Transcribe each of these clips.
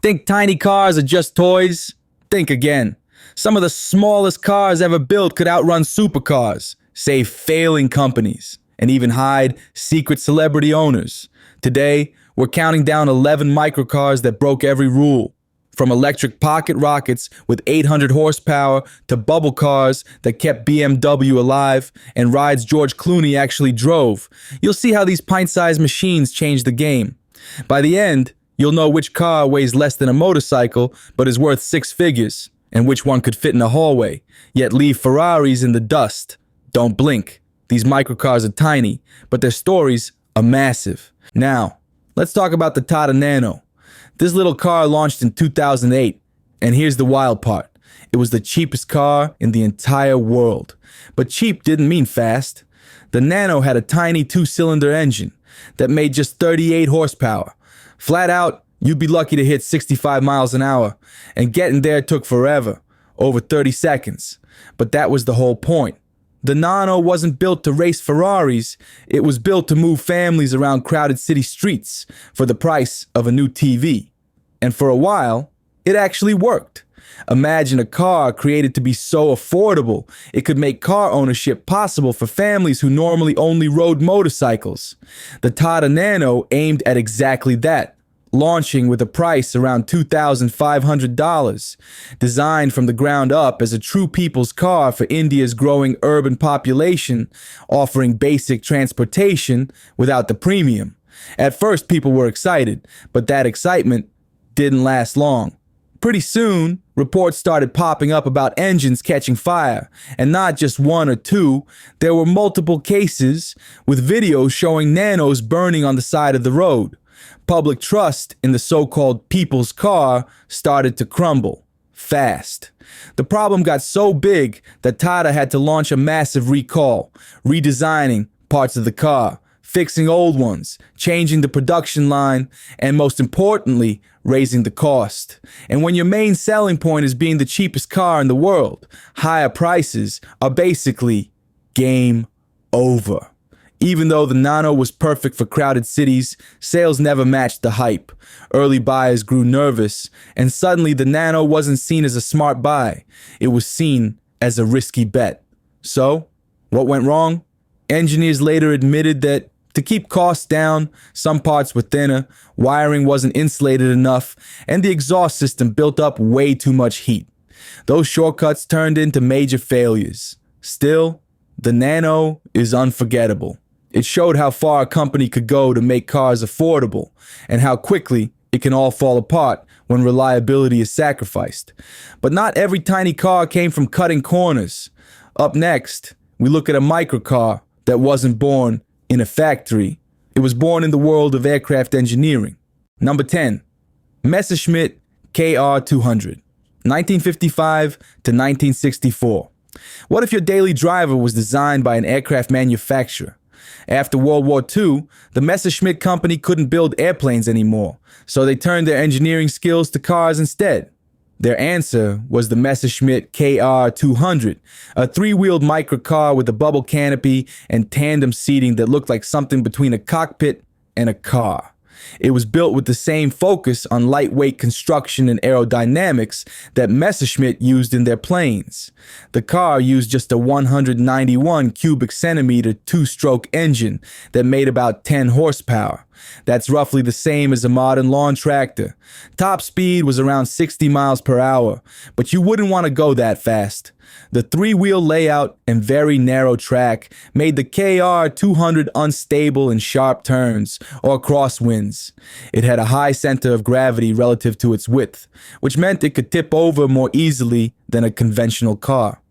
Think tiny cars are just toys? Think again. Some of the smallest cars ever built could outrun supercars, save failing companies, and even hide secret celebrity owners. Today, we're counting down 11 microcars that broke every rule. From electric pocket rockets with 800 horsepower to bubble cars that kept BMW alive and rides George Clooney actually drove, you'll see how these pint-sized machines change the game. By the end, you'll know which car weighs less than a motorcycle but is worth six figures, and which one could fit in a hallway, yet leave Ferraris in the dust. Don't blink. These microcars are tiny, but their stories are massive. Now, let's talk about the Tata Nano. This little car launched in 2008, and here's the wild part. It was the cheapest car in the entire world. But cheap didn't mean fast. The Nano had a tiny two-cylinder engine that made just 38 horsepower. Flat out, you'd be lucky to hit 65 miles an hour, and getting there took forever, over 30 seconds. But that was the whole point. The Nano wasn't built to race Ferraris, it was built to move families around crowded city streets for the price of a new TV. And for a while, it actually worked. Imagine a car created to be so affordable, it could make car ownership possible for families who normally only rode motorcycles. The Tata Nano aimed at exactly that, launching with a price around $2,500. Designed from the ground up as a true people's car for India's growing urban population, offering basic transportation without the premium. At first, people were excited, but that excitement didn't last long. Pretty soon, reports started popping up about engines catching fire, and not just one or two, there were multiple cases with videos showing nanos burning on the side of the road. Public trust in the so-called people's car started to crumble, fast. The problem got so big that Tata had to launch a massive recall, redesigning parts of the car, fixing old ones, changing the production line, and most importantly, raising the cost. And when your main selling point is being the cheapest car in the world, higher prices are basically game over. Even though the Nano was perfect for crowded cities, sales never matched the hype. Early buyers grew nervous, and suddenly the Nano wasn't seen as a smart buy. It was seen as a risky bet. So, what went wrong? Engineers later admitted that to keep costs down, some parts were thinner, wiring wasn't insulated enough, and the exhaust system built up way too much heat. Those shortcuts turned into major failures. Still, the Nano is unforgettable. It showed how far a company could go to make cars affordable, and how quickly it can all fall apart when reliability is sacrificed. But not every tiny car came from cutting corners. Up next, we look at a microcar that wasn't born in a factory. It was born in the world of aircraft engineering. Number 10, Messerschmitt KR200, 1955 to 1964. What if your daily driver was designed by an aircraft manufacturer? After World War II, the Messerschmitt company couldn't build airplanes anymore, so they turned their engineering skills to cars instead. Their answer was the Messerschmitt KR200, a three-wheeled microcar with a bubble canopy and tandem seating that looked like something between a cockpit and a car. It was built with the same focus on lightweight construction and aerodynamics that Messerschmitt used in their planes. The car used just a 191 cubic centimeter two-stroke engine that made about 10 horsepower. That's roughly the same as a modern lawn tractor. Top speed was around 60 miles per hour, but you wouldn't want to go that fast. The three-wheel layout and very narrow track made the KR200 unstable in sharp turns or crosswinds. It had a high center of gravity relative to its width, which meant it could tip over more easily than a conventional car.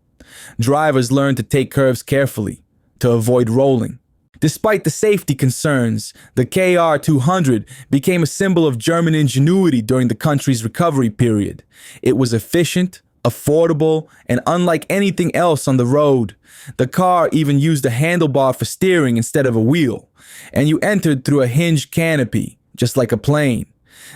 Drivers learned to take curves carefully, to avoid rolling. Despite the safety concerns, the KR200 became a symbol of German ingenuity during the country's recovery period. It was efficient, affordable, and unlike anything else on the road. The car even used a handlebar for steering instead of a wheel, and you entered through a hinged canopy, just like a plane.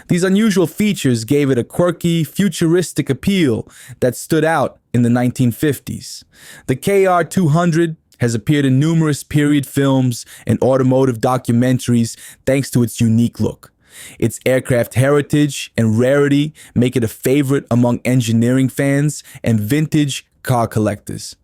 These unusual features gave it a quirky, futuristic appeal that stood out in the 1950s. The KR200 has appeared in numerous period films and automotive documentaries thanks to its unique look. Its aircraft heritage and rarity make it a favorite among engineering fans and vintage car collectors.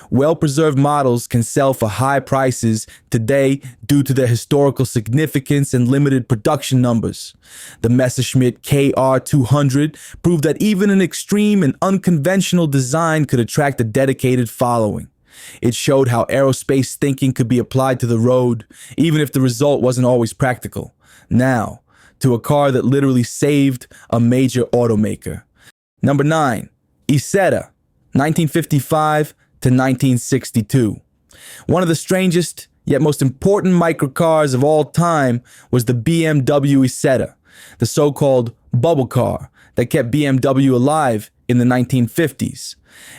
Well-preserved models can sell for high prices today due to their historical significance and limited production numbers. The Messerschmitt KR200 proved that even an extreme and unconventional design could attract a dedicated following. It showed how aerospace thinking could be applied to the road, even if the result wasn't always practical. Now, to a car that literally saved a major automaker. Number 9. Isetta, 1955 to 1962. One of the strangest yet most important microcars of all time was the BMW Isetta, the so-called bubble car that kept BMW alive in the 1950s.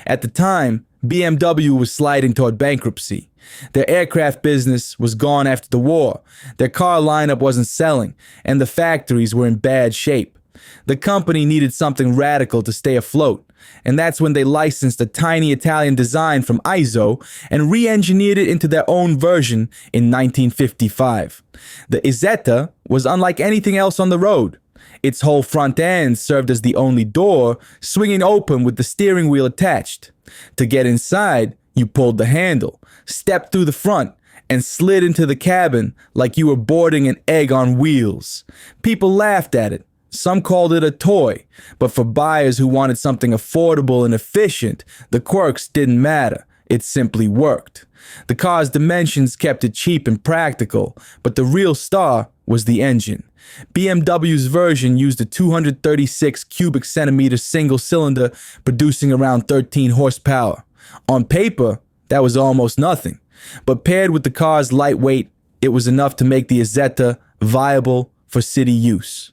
At the time, BMW was sliding toward bankruptcy. Their aircraft business was gone after the war, their car lineup wasn't selling, and the factories were in bad shape. The company needed something radical to stay afloat, and that's when they licensed a tiny Italian design from ISO and re-engineered it into their own version in 1955. The Isetta was unlike anything else on the road. Its whole front end served as the only door, swinging open with the steering wheel attached. To get inside, you pulled the handle, stepped through the front, and slid into the cabin like you were boarding an egg on wheels. People laughed at it. Some called it a toy, but for buyers who wanted something affordable and efficient, the quirks didn't matter. It simply worked. The car's dimensions kept it cheap and practical, but the real star was the engine. BMW's version used a 236 cubic centimeter single cylinder, producing around 13 horsepower. On paper, that was almost nothing, but paired with the car's lightweight, it was enough to make the Isetta viable for city use.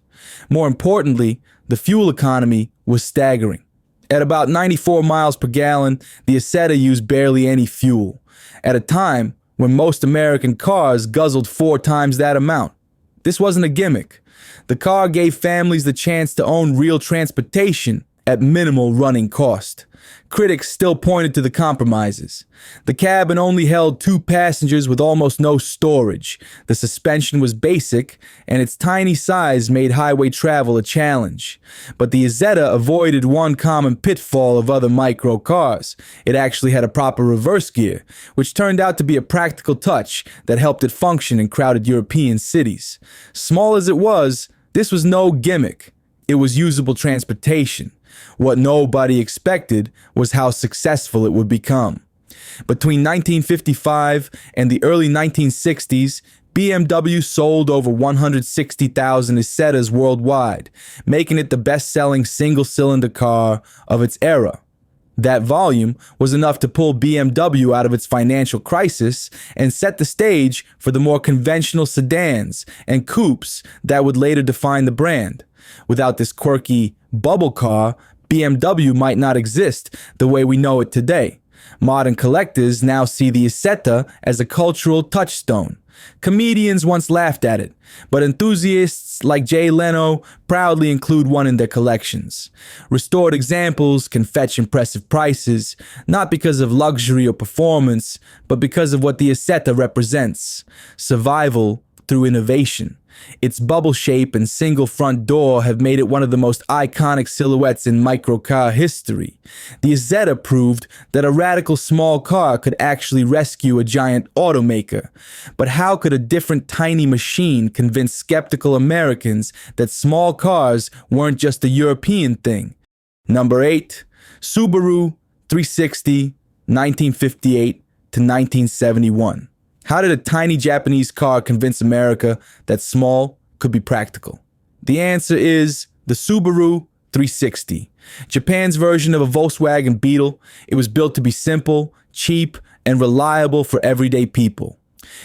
More importantly, the fuel economy was staggering. At about 94 miles per gallon, the Isetta used barely any fuel, at a time when most American cars guzzled 4 times that amount. This wasn't a gimmick. The car gave families the chance to own real transportation at minimal running cost. Critics still pointed to the compromises. The cabin only held 2 passengers with almost no storage. The suspension was basic, and its tiny size made highway travel a challenge. But the Isetta avoided one common pitfall of other microcars. It actually had a proper reverse gear, which turned out to be a practical touch that helped it function in crowded European cities. Small as it was, this was no gimmick. It was usable transportation. What nobody expected was how successful it would become. Between 1955 and the early 1960s, BMW sold over 160,000 Isettas worldwide, making it the best-selling single-cylinder car of its era. That volume was enough to pull BMW out of its financial crisis and set the stage for the more conventional sedans and coupes that would later define the brand. Without this quirky bubble car, BMW might not exist the way we know it today. Modern collectors now see the Isetta as a cultural touchstone. Comedians once laughed at it, but enthusiasts like Leno proudly include one in their collections. Restored examples can fetch impressive prices, not because of luxury or performance, but because of what the Isetta represents: survival through innovation. Its bubble shape and single front door have made it one of the most iconic silhouettes in microcar history. The Isetta proved that a radical small car could actually rescue a giant automaker. But how could a different tiny machine convince skeptical Americans that small cars weren't just a European thing? Number 8. Subaru 360, 1958 to 1971. How did a tiny Japanese car convince America that small could be practical? The answer is the Subaru 360. Japan's version of a Volkswagen Beetle, it was built to be simple, cheap, and reliable for everyday people.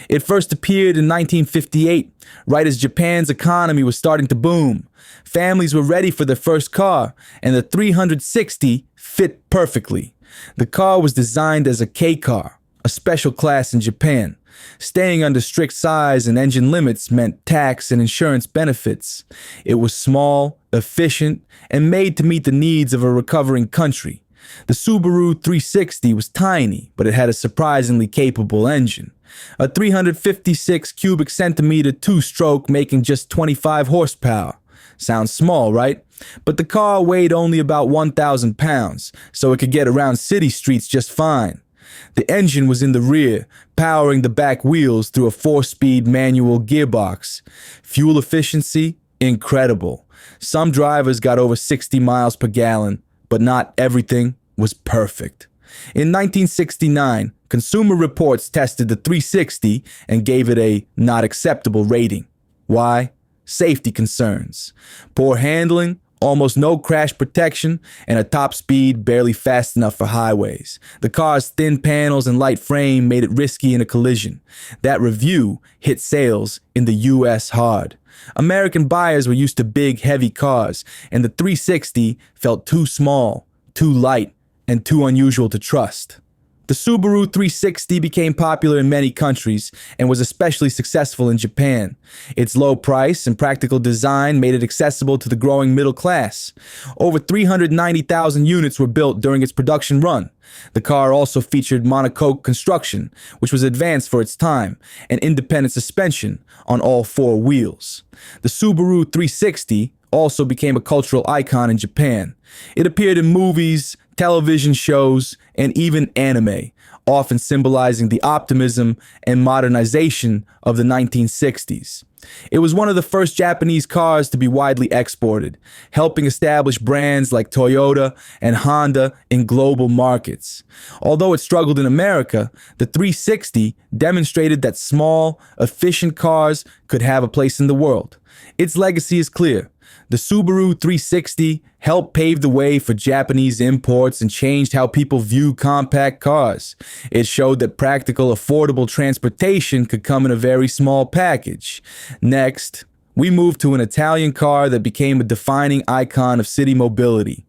It first appeared in 1958, right as Japan's economy was starting to boom. Families were ready for their first car, and the 360 fit perfectly. The car was designed as a K-car, a special class in Japan. Staying under strict size and engine limits meant tax and insurance benefits. It was small, efficient, and made to meet the needs of a recovering country. The Subaru 360 was tiny, but it had a surprisingly capable engine. A 356 cubic centimeter two-stroke making just 25 horsepower. Sounds small, right? But the car weighed only about 1,000 pounds, so it could get around city streets just fine. The engine was in the rear, powering the back wheels through a 4-speed manual gearbox. Fuel efficiency? Incredible. Some drivers got over 60 miles per gallon, but not everything was perfect. In 1969, Consumer Reports tested the 360 and gave it a not acceptable rating. Why? Safety concerns. Poor handling, almost no crash protection, and a top speed barely fast enough for highways. The car's thin panels and light frame made it risky in a collision. That review hit sales in the US hard. American buyers were used to big, heavy cars, and the 360 felt too small, too light, and too unusual to trust. The Subaru 360 became popular in many countries and was especially successful in Japan. Its low price and practical design made it accessible to the growing middle class. Over 390,000 units were built during its production run. The car also featured monocoque construction, which was advanced for its time, and independent suspension on all four wheels. The Subaru 360 also became a cultural icon in Japan. It appeared in movies, television shows, and even anime, often symbolizing the optimism and modernization of the 1960s. It was one of the first Japanese cars to be widely exported, helping establish brands like Toyota and Honda in global markets. Although it struggled in America, the 360 demonstrated that small, efficient cars could have a place in the world. Its legacy is clear. The Subaru 360 helped pave the way for Japanese imports and changed how people view compact cars. It showed that practical, affordable transportation could come in a very small package. Next, we move to an Italian car that became a defining icon of city mobility.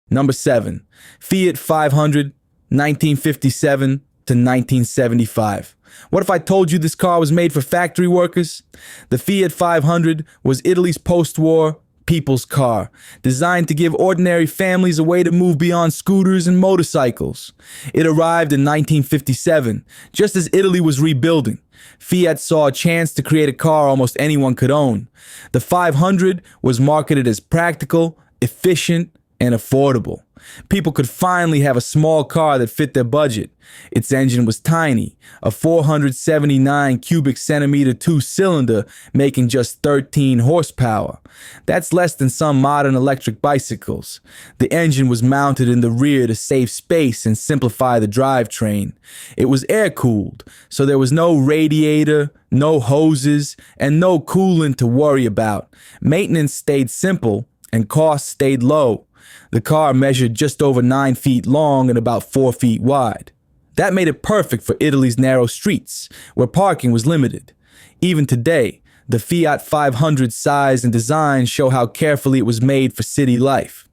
Number 7, Fiat 500, 1957 to 1975. What if I told you this car was made for factory workers? The Fiat 500 was Italy's post-war people's car, designed to give ordinary families a way to move beyond scooters and motorcycles. It arrived in 1957, just as Italy was rebuilding. Fiat saw a chance to create a car almost anyone could own. The 500 was marketed as practical, efficient, and affordable. People could finally have a small car that fit their budget. Its engine was tiny, a 479 cubic centimeter two-cylinder making just 13 horsepower. That's less than some modern electric bicycles. The engine was mounted in the rear to save space and simplify the drivetrain. It was air-cooled, so there was no radiator, no hoses, and no coolant to worry about. Maintenance stayed simple, and costs stayed low. The car measured just over 9 feet long and about 4 feet wide. That made it perfect for Italy's narrow streets, where parking was limited. Even today, the Fiat 500's size and design show how carefully it was made for city life.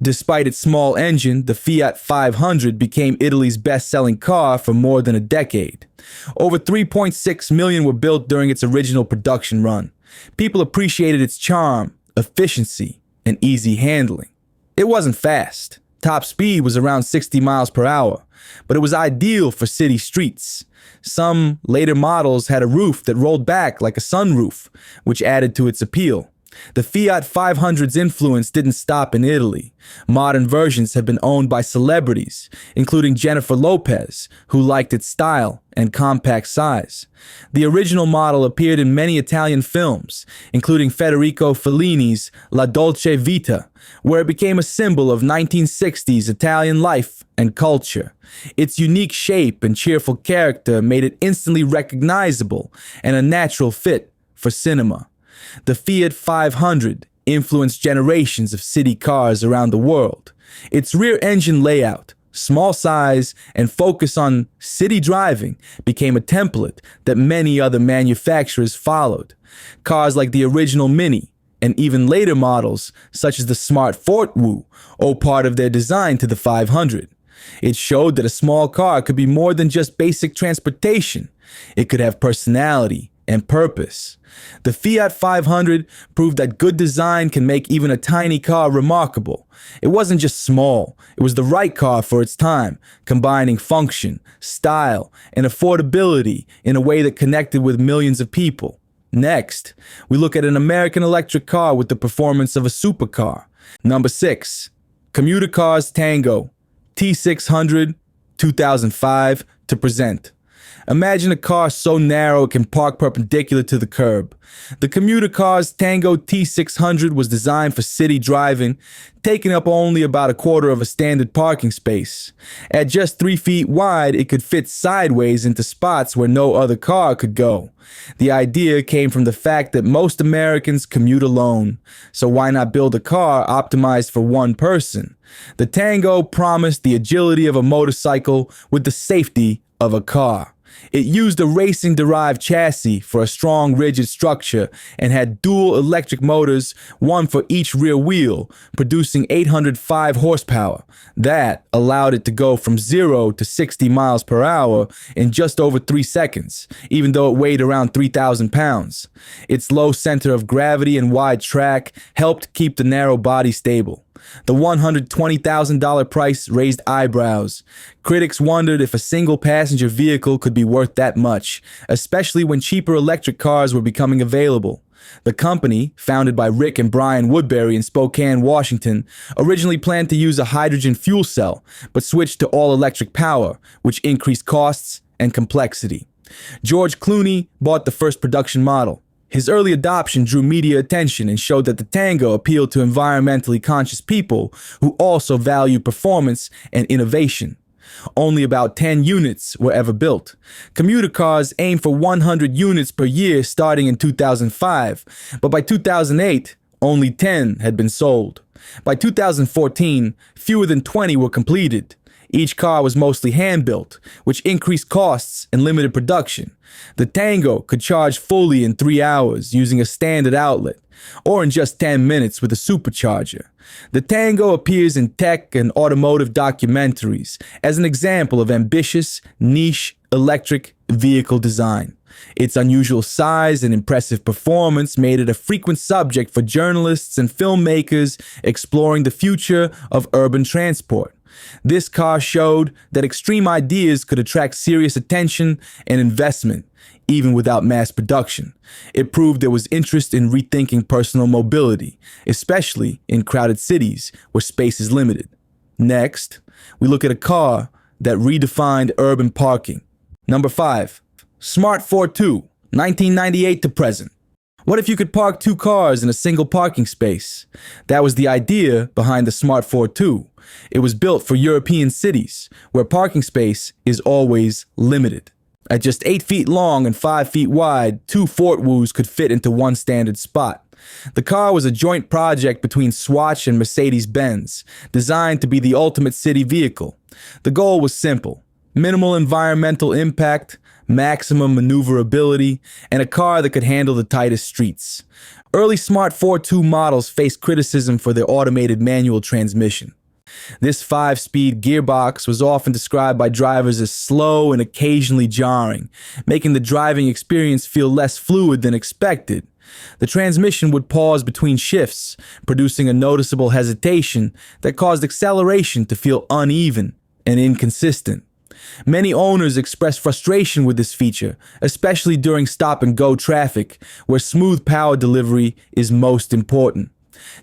Despite its small engine, the Fiat 500 became Italy's best-selling car for more than a decade. Over 3.6 million were built during its original production run. People appreciated its charm, efficiency, and easy handling. It wasn't fast. Top speed was around 60 miles per hour, but it was ideal for city streets. Some later models had a roof that rolled back like a sunroof, which added to its appeal. The Fiat 500's influence didn't stop in Italy. Modern versions have been owned by celebrities, including Jennifer Lopez, who liked its style and compact size. The original model appeared in many Italian films, including Federico Fellini's La Dolce Vita, where it became a symbol of 1960s Italian life and culture. Its unique shape and cheerful character made it instantly recognizable and a natural fit for cinema. The Fiat 500 influenced generations of city cars around the world. Its rear engine layout, small size, and focus on city driving became a template that many other manufacturers followed. Cars like the original Mini and even later models, such as the Smart Fortwo, owe part of their design to the 500. It showed that a small car could be more than just basic transportation. It could have personality, and purpose. The Fiat 500 proved that good design can make even a tiny car remarkable. It wasn't just small, it was the right car for its time, combining function, style, and affordability in a way that connected with millions of people. Next, we look at an American electric car with the performance of a supercar. Number 6. Commuter Cars Tango T600 2005 to present. Imagine a car so narrow it can park perpendicular to the curb. The Commuter Cars Tango T600 was designed for city driving, taking up only about a quarter of a standard parking space. At just 3 feet wide, it could fit sideways into spots where no other car could go. The idea came from the fact that most Americans commute alone, so why not build a car optimized for one person? The Tango promised the agility of a motorcycle with the safety of a car. It used a racing-derived chassis for a strong, rigid structure and had dual electric motors, one for each rear wheel, producing 805 horsepower. That allowed it to go from 0 to 60 miles per hour in just over 3 seconds, even though it weighed around 3,000 pounds. Its low center of gravity and wide track helped keep the narrow body stable. The $120,000 price raised eyebrows. Critics wondered if a single passenger vehicle could be worth that much, especially when cheaper electric cars were becoming available. The company, founded by Rick and Brian Woodbury in Spokane, Washington, originally planned to use a hydrogen fuel cell, but switched to all-electric power, which increased costs and complexity. George Clooney bought the first production model. His early adoption drew media attention and showed that the Tango appealed to environmentally conscious people who also value performance and innovation. Only about 10 units were ever built. Commuter cars aimed for 100 units per year starting in 2005, but by 2008, only 10 had been sold. By 2014, fewer than 20 were completed. Each car was mostly hand-built, which increased costs and limited production. The Tango could charge fully in 3 hours using a standard outlet, or in just 10 minutes with a supercharger. The Tango appears in tech and automotive documentaries as an example of ambitious, niche electric vehicle design. Its unusual size and impressive performance made it a frequent subject for journalists and filmmakers exploring the future of urban transport. This car showed that extreme ideas could attract serious attention and investment, even without mass production. It proved there was interest in rethinking personal mobility, especially in crowded cities where space is limited. Next, we look at a car that redefined urban parking. Number 5. Smart 42, 1998 to present. What if you could park 2 cars in a single parking space? That was the idea behind the Smart 42. It was built for European cities, where parking space is always limited. At just 8 feet long and 5 feet wide, 2 Fort Woos could fit into one standard spot. The car was a joint project between Swatch and Mercedes-Benz, designed to be the ultimate city vehicle. The goal was simple: minimal environmental impact, maximum maneuverability, and a car that could handle the tightest streets. Early Smart 42 models faced criticism for their automated manual transmission. This 5-speed gearbox was often described by drivers as slow and occasionally jarring, making the driving experience feel less fluid than expected. The transmission would pause between shifts, producing a noticeable hesitation that caused acceleration to feel uneven and inconsistent. Many owners expressed frustration with this feature, especially during stop-and-go traffic, where smooth power delivery is most important.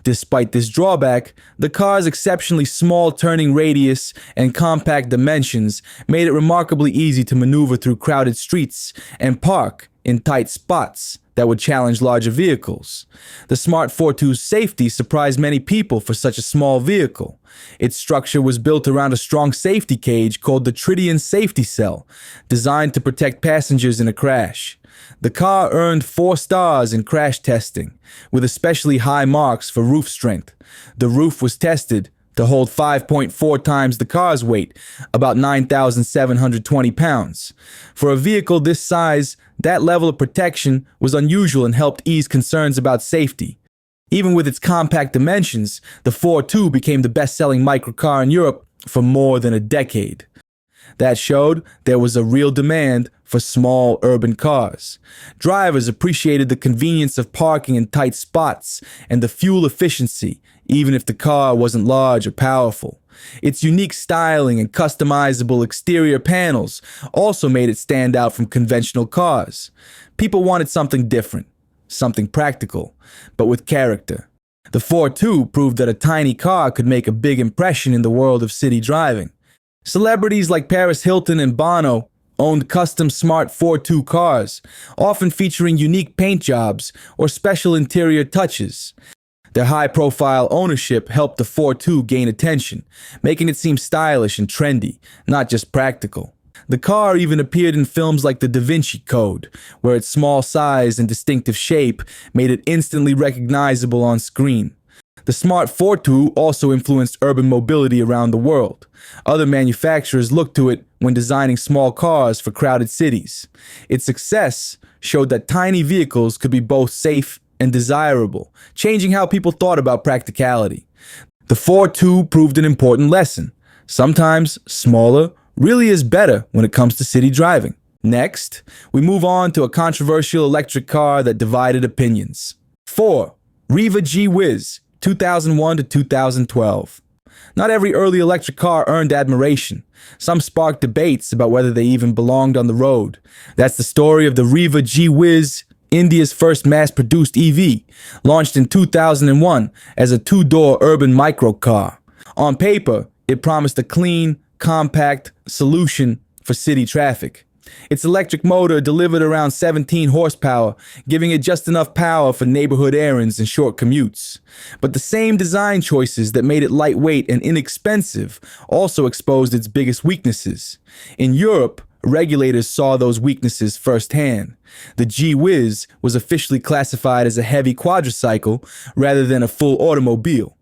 Despite this drawback, the car's exceptionally small turning radius and compact dimensions made it remarkably easy to maneuver through crowded streets and park in tight spots that would challenge larger vehicles. The Smart 42's safety surprised many people for such a small vehicle. Its structure was built around a strong safety cage called the Tritium Safety Cell, designed to protect passengers in a crash. The car earned 4 stars in crash testing, with especially high marks for roof strength. The roof was tested to hold 5.4 times the car's weight, about 9,720 pounds. For a vehicle this size, that level of protection was unusual and helped ease concerns about safety. Even with its compact dimensions, the 42 became the best-selling microcar in Europe for more than a decade. That showed there was a real demand for small urban cars. Drivers appreciated the convenience of parking in tight spots and the fuel efficiency, even if the car wasn't large or powerful. Its unique styling and customizable exterior panels also made it stand out from conventional cars. People wanted something different, something practical, but with character. The 4.2 proved that a tiny car could make a big impression in the world of city driving. Celebrities like Paris Hilton and Bono owned custom smart 4.2 cars, often featuring unique paint jobs or special interior touches. Their high-profile ownership helped the 4.2 gain attention, making it seem stylish and trendy, not just practical. The car even appeared in films like The Da Vinci Code, where its small size and distinctive shape made it instantly recognizable on screen. The Smart 4.2 also influenced urban mobility around the world. Other manufacturers looked to it when designing small cars for crowded cities. Its success showed that tiny vehicles could be both safe and desirable, changing how people thought about practicality. The 4.2 proved an important lesson. Sometimes smaller really is better when it comes to city driving. Next, we move on to a controversial electric car that divided opinions. 4. Riva G-Wiz, 2001 to 2012. Not every early electric car earned admiration. Some sparked debates about whether they even belonged on the road. That's the story of the Riva G-Wiz, India's first mass-produced EV, launched in 2001 as a two-door urban microcar. On paper, it promised a clean, compact solution for city traffic. Its electric motor delivered around 17 horsepower, giving it just enough power for neighborhood errands and short commutes. But the same design choices that made it lightweight and inexpensive also exposed its biggest weaknesses. In Europe, regulators saw those weaknesses firsthand. The G-Wiz was officially classified as a heavy quadricycle rather than a full automobile.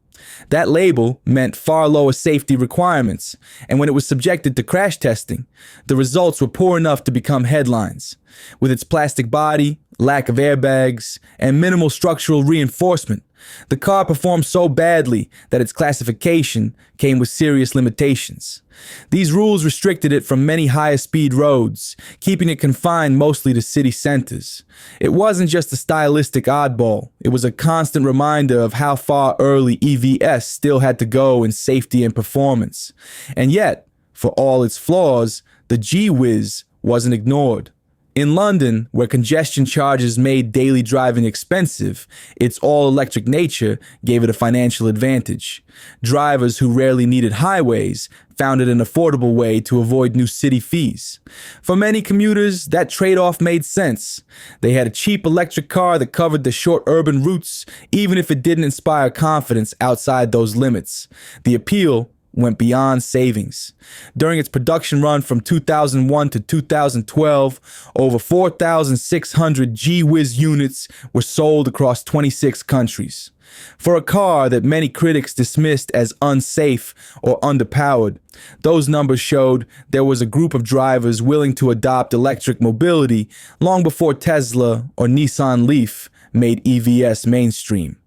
That label meant far lower safety requirements, and when it was subjected to crash testing, the results were poor enough to become headlines. With its plastic body, lack of airbags, and minimal structural reinforcement, the car performed so badly that its classification came with serious limitations. These rules restricted it from many higher-speed roads, keeping it confined mostly to city centers. It wasn't just a stylistic oddball, it was a constant reminder of how far early EVs still had to go in safety and performance. And yet, for all its flaws, the G-Wiz wasn't ignored. In London, where congestion charges made daily driving expensive, its all-electric nature gave it a financial advantage. Drivers who rarely needed highways found it an affordable way to avoid new city fees. For many commuters, that trade-off made sense. They had a cheap electric car that covered the short urban routes, even if it didn't inspire confidence outside those limits. The appeal went beyond savings. During its production run from 2001 to 2012, over 4,600 G-Wiz units were sold across 26 countries. For a car that many critics dismissed as unsafe or underpowered, those numbers showed there was a group of drivers willing to adopt electric mobility long before Tesla or Nissan Leaf made EVs mainstream.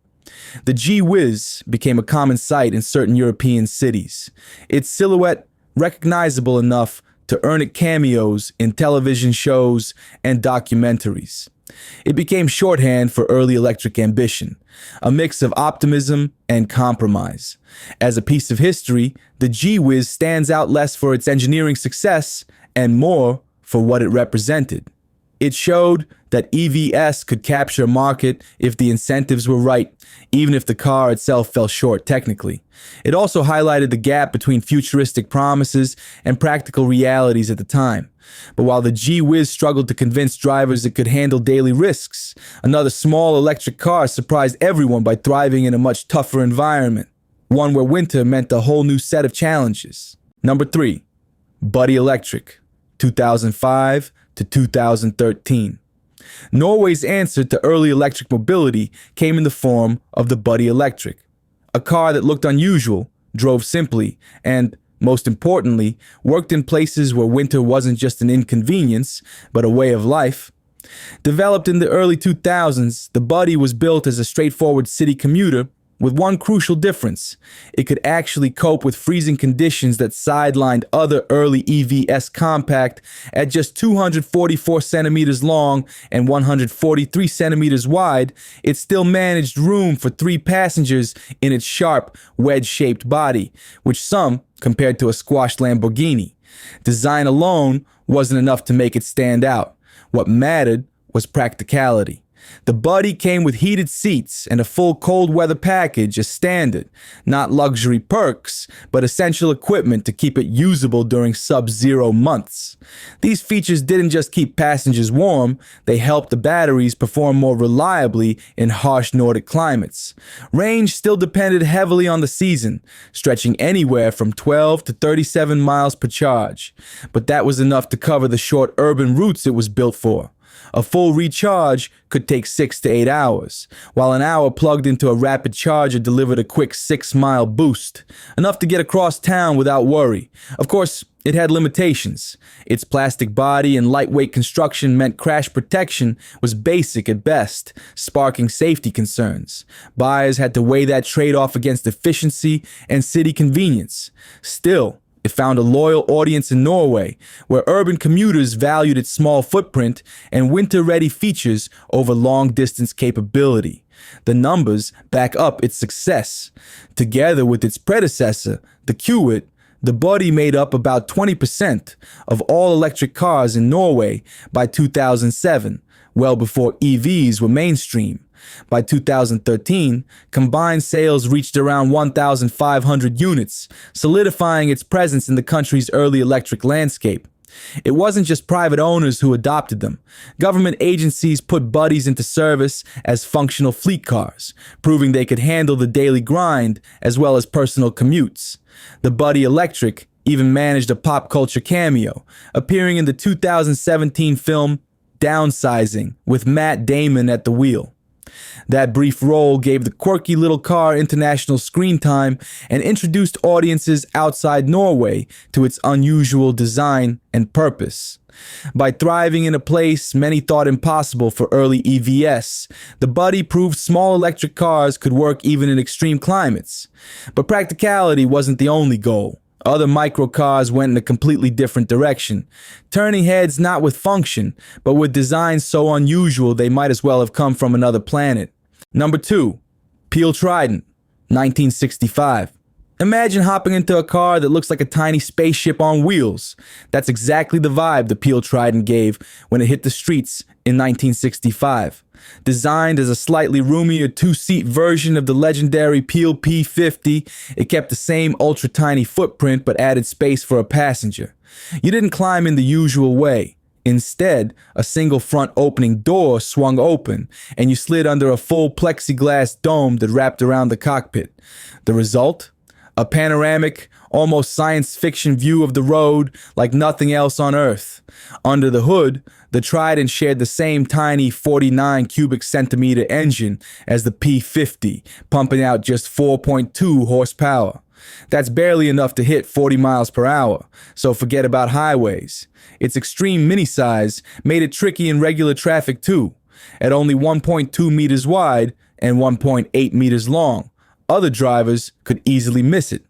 The G-Wiz became a common sight in certain European cities, its silhouette recognizable enough to earn it cameos in television shows and documentaries. It became shorthand for early electric ambition, a mix of optimism and compromise. As a piece of history, the G-Wiz stands out less for its engineering success and more for what it represented. It showed that EVs could capture a market if the incentives were right, even if the car itself fell short technically. It also highlighted the gap between futuristic promises and practical realities at the time. But while the G-Wiz struggled to convince drivers it could handle daily risks, another small electric car surprised everyone by thriving in a much tougher environment, one where winter meant a whole new set of challenges. Number 3, Buddy Electric, 2005 to 2013. Norway's answer to early electric mobility came in the form of the Buddy Electric, a car that looked unusual, drove simply, and, most importantly, worked in places where winter wasn't just an inconvenience, but a way of life. Developed in the early 2000s, the Buddy was built as a straightforward city commuter, with one crucial difference. It could actually cope with freezing conditions that sidelined other early EVs compact. At just 244 centimeters long and 143 centimeters wide, it still managed room for 3 passengers in its sharp, wedge-shaped body, which some compared to a squashed Lamborghini. Design alone wasn't enough to make it stand out. What mattered was practicality. The Buddy came with heated seats and a full cold weather package as standard, not luxury perks, but essential equipment to keep it usable during sub-zero months. These features didn't just keep passengers warm, they helped the batteries perform more reliably in harsh Nordic climates. Range still depended heavily on the season, stretching anywhere from 12 to 37 miles per charge. But that was enough to cover the short urban routes it was built for. A full recharge could take 6 to 8 hours, while an hour plugged into a rapid charger delivered a quick 6-mile boost, enough to get across town without worry. Of course, it had limitations. Its plastic body and lightweight construction meant crash protection was basic at best, sparking safety concerns. Buyers had to weigh that trade-off against efficiency and city convenience. Still, it found a loyal audience in Norway, where urban commuters valued its small footprint and winter-ready features over long-distance capability. The numbers back up its success. Together with its predecessor, the Q-Wiz, the Buddy made up about 20% of all electric cars in Norway by 2007, well before EVs were mainstream. By 2013, combined sales reached around 1,500 units, solidifying its presence in the country's early electric landscape. It wasn't just private owners who adopted them. Government agencies put Buddies into service as functional fleet cars, proving they could handle the daily grind as well as personal commutes. The Buddy Electric even managed a pop culture cameo, appearing in the 2017 film Downsizing with Matt Damon at the wheel. That brief role gave the quirky little car international screen time and introduced audiences outside Norway to its unusual design and purpose. By thriving in a place many thought impossible for early EVs, the Buddy proved small electric cars could work even in extreme climates. But practicality wasn't the only goal. Other microcars went in a completely different direction, turning heads not with function, but with designs so unusual they might as well have come from another planet. Number 2. Peel Trident, 1965. Imagine hopping into a car that looks like a tiny spaceship on wheels. That's exactly the vibe the Peel Trident gave when it hit the streets in 1965. Designed as a slightly roomier 2-seat version of the legendary Peel P50, it kept the same ultra-tiny footprint but added space for a passenger. You didn't climb in the usual way. Instead, a single front opening door swung open, and you slid under a full plexiglass dome that wrapped around the cockpit. The result? A panoramic, almost science fiction view of the road like nothing else on Earth. Under the hood, the Trident shared the same tiny 49 cubic centimeter engine as the P50, pumping out just 4.2 horsepower. That's barely enough to hit 40 miles per hour, so forget about highways. Its extreme mini size made it tricky in regular traffic too. At only 1.2 meters wide and 1.8 meters long, other drivers could easily miss it.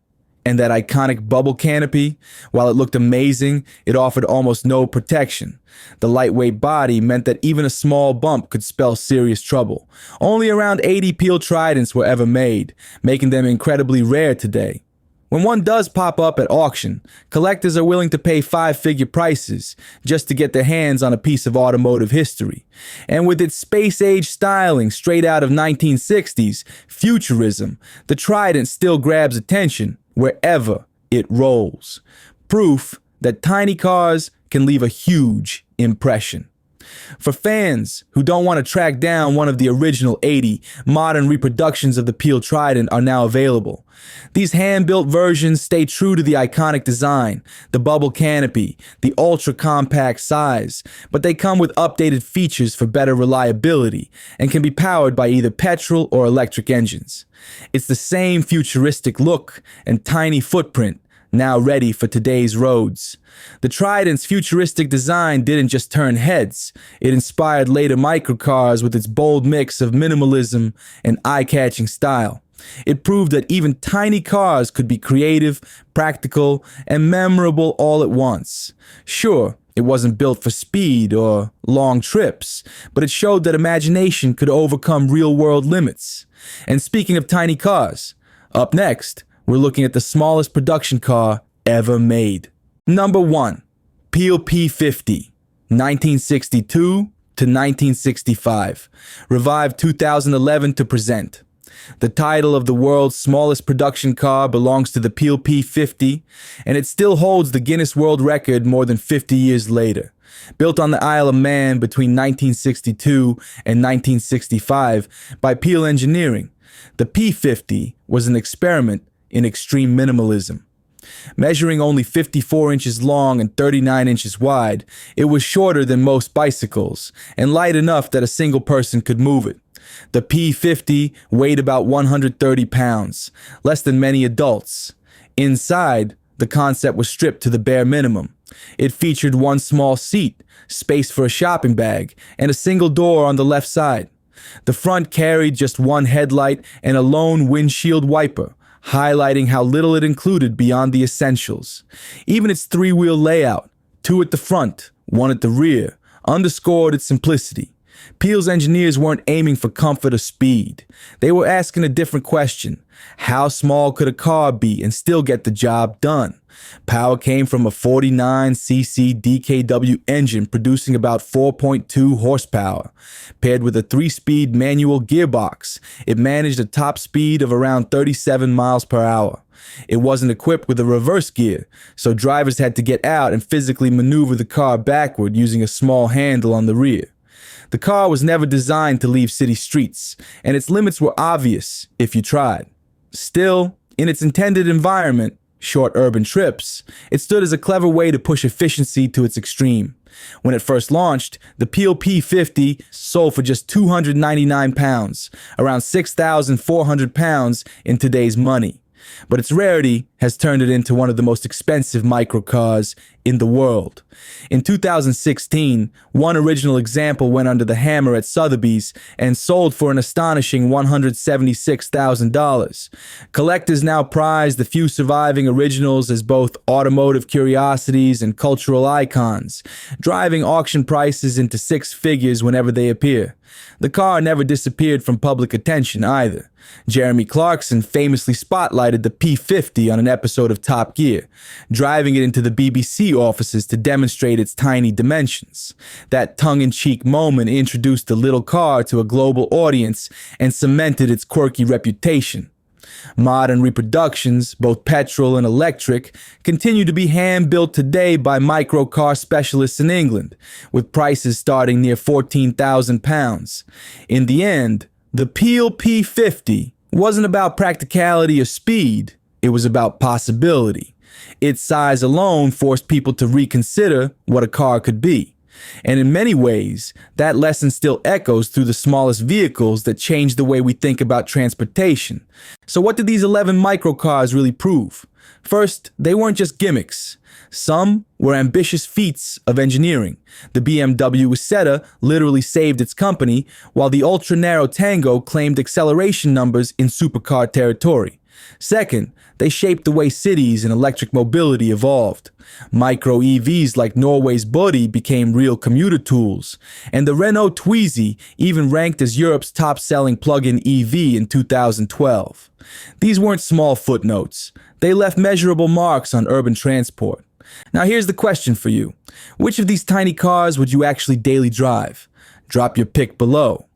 And that iconic bubble canopy, while it looked amazing, it offered almost no protection. The lightweight body meant that even a small bump could spell serious trouble. Only around 80 Peel Tridents were ever made, making them incredibly rare today. When one does pop up at auction, collectors are willing to pay 5-figure prices just to get their hands on a piece of automotive history. And with its space-age styling straight out of 1960s futurism, the Trident still grabs attention wherever it rolls. Proof that tiny cars can leave a huge impression. For fans who don't want to track down one of the original 80, modern reproductions of the Peel Trident are now available. These hand-built versions stay true to the iconic design, the bubble canopy, the ultra-compact size, but they come with updated features for better reliability and can be powered by either petrol or electric engines. It's the same futuristic look and tiny footprint, now ready for today's roads. The Trident's futuristic design didn't just turn heads, it inspired later microcars with its bold mix of minimalism and eye-catching style. It proved that even tiny cars could be creative, practical, and memorable all at once. Sure, it wasn't built for speed or long trips, but it showed that imagination could overcome real-world limits. And speaking of tiny cars, up next, we're looking at the smallest production car ever made. Number 1. Peel P50, 1962 to 1965. Revived 2011 to present. The title of the world's smallest production car belongs to the Peel P50, and it still holds the Guinness World Record more than 50 years later. Built on the Isle of Man between 1962 and 1965 by Peel Engineering, the P50 was an experiment in extreme minimalism. Measuring only 54 inches long and 39 inches wide, it was shorter than most bicycles and light enough that a single person could move it. The P50 weighed about 130 pounds, less than many adults. Inside, the concept was stripped to the bare minimum. It featured one small seat, space for a shopping bag, and a single door on the left side. The front carried just one headlight and a lone windshield wiper, highlighting how little it included beyond the essentials. Even its three-wheel layout, two at the front, one at the rear, underscored its simplicity. Peel's engineers weren't aiming for comfort or speed. They were asking a different question. How small could a car be and still get the job done? Power came from a 49cc DKW engine producing about 4.2 horsepower. Paired with a 3-speed manual gearbox, it managed a top speed of around 37 miles per hour. It wasn't equipped with a reverse gear, so drivers had to get out and physically maneuver the car backward using a small handle on the rear. The car was never designed to leave city streets, and its limits were obvious if you tried. Still, in its intended environment, short urban trips, it stood as a clever way to push efficiency to its extreme. When it first launched, the Peel P50 sold for just 299 pounds, around 6,400 pounds in today's money. But its rarity has turned it into one of the most expensive microcars in the world. In 2016, one original example went under the hammer at Sotheby's and sold for an astonishing $176,000. Collectors now prize the few surviving originals as both automotive curiosities and cultural icons, driving auction prices into six figures whenever they appear. The car never disappeared from public attention either. Jeremy Clarkson famously spotlighted the P50 on an episode of Top Gear, driving it into the BBC offices to demonstrate its tiny dimensions. That tongue-in-cheek moment introduced the little car to a global audience and cemented its quirky reputation. Modern reproductions, both petrol and electric, continue to be hand-built today by microcar specialists in England, with prices starting near £14,000. In the end, the Peel P50 wasn't about practicality or speed, it was about possibility. Its size alone forced people to reconsider what a car could be. And in many ways, that lesson still echoes through the smallest vehicles that change the way we think about transportation. So what did these 11 microcars really prove? First, they weren't just gimmicks. Some were ambitious feats of engineering. The BMW Isetta literally saved its company, while the ultra-narrow Tango claimed acceleration numbers in supercar territory. Second, they shaped the way cities and electric mobility evolved. Micro EVs like Norway's Bodhi became real commuter tools, and the Renault Twizy even ranked as Europe's top-selling plug-in EV in 2012. These weren't small footnotes. They left measurable marks on urban transport. Now here's the question for you. Which of these tiny cars would you actually daily drive? Drop your pick below.